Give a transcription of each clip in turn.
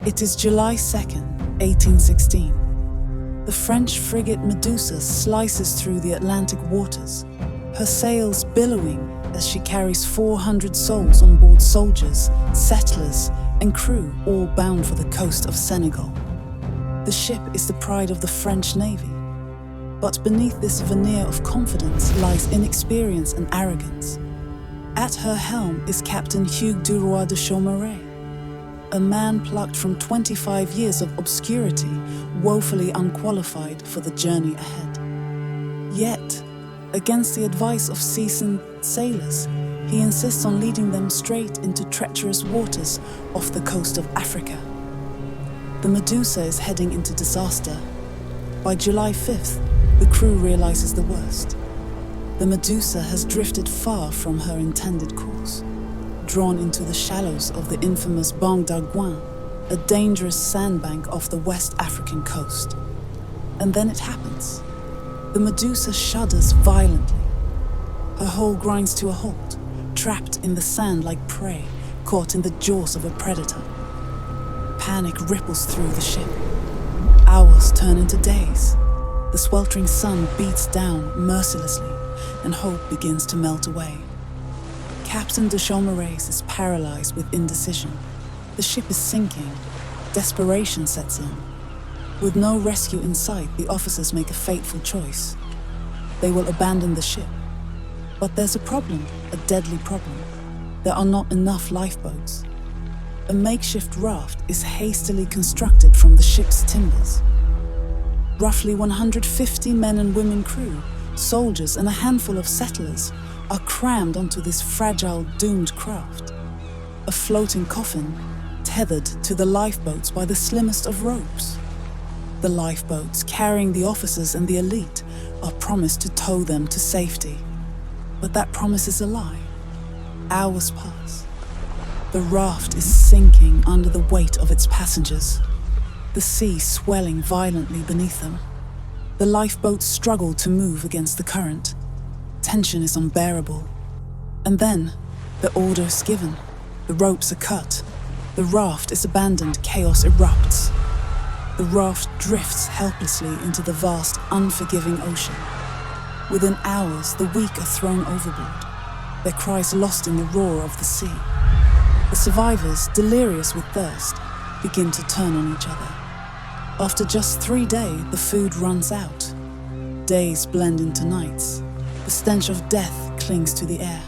It is July 2nd, 1816. The French frigate Medusa slices through the Atlantic waters, her sails billowing as she carries 400 souls on board, soldiers, settlers, and crew, all bound for the coast of Senegal. The ship is the pride of the French Navy, but beneath this veneer of confidence lies inexperience and arrogance. At her helm is Captain Hugues du Roy de Chaumareix, a man plucked from 25 years of obscurity, woefully unqualified for the journey ahead. Yet, against the advice of seasoned sailors, he insists on leading them straight into treacherous waters off the coast of Africa. The Medusa is heading into disaster. By July 5th, the crew realizes the worst. The Medusa has drifted far from her intended course, drawn into the shallows of the infamous Banc d'Arguin, a dangerous sandbank off the West African coast. And then it happens. The Medusa shudders violently. Her hull grinds to a halt, trapped in the sand like prey, caught in the jaws of a predator. Panic ripples through the ship. Hours turn into days. The sweltering sun beats down mercilessly, and hope begins to melt away. Captain de Chaumareix is paralyzed with indecision. The ship is sinking. Desperation sets in. With no rescue in sight, the officers make a fateful choice. They will abandon the ship. But there's a problem, a deadly problem. There are not enough lifeboats. A makeshift raft is hastily constructed from the ship's timbers. Roughly 150 men and women crew, soldiers, and a handful of settlers are crammed onto this fragile, doomed craft. A floating coffin, tethered to the lifeboats by the slimmest of ropes. The lifeboats, carrying the officers and the elite, are promised to tow them to safety. But that promise is a lie. Hours pass. The raft is sinking under the weight of its passengers, the sea swelling violently beneath them. The lifeboats struggle to move against the current. Tension is unbearable. And then, the order is given. The ropes are cut. The raft is abandoned. Chaos erupts. The raft drifts helplessly into the vast, unforgiving ocean. Within hours, the weak are thrown overboard, their cries lost in the roar of the sea. The survivors, delirious with thirst, begin to turn on each other. After just 3 days, the food runs out. Days blend into nights. The stench of death clings to the air.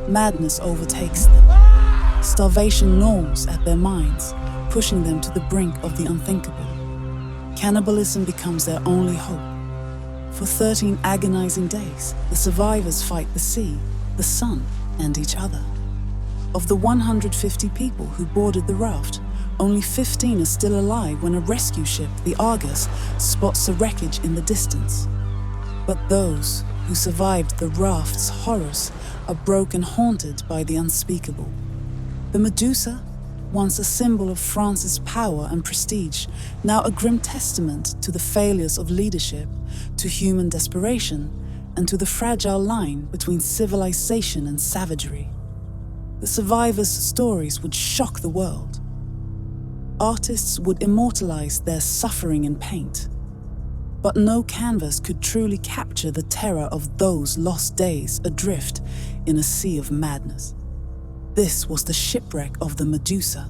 Madness overtakes them. Starvation gnaws at their minds, pushing them to the brink of the unthinkable. Cannibalism becomes their only hope. For 13 agonizing days, the survivors fight the sea, the sun, and each other. Of the 150 people who boarded the raft, only 15 are still alive when a rescue ship, the Argus, spots the wreckage in the distance. But those who survived the raft's horrors are broken, haunted by the unspeakable. The Medusa, once a symbol of France's power and prestige, now a grim testament to the failures of leadership, to human desperation, and to the fragile line between civilization and savagery. The survivors' stories would shock the world. Artists would immortalize their suffering in paint. But no canvas could truly capture the terror of those lost days adrift in a sea of madness. This was the shipwreck of the Medusa.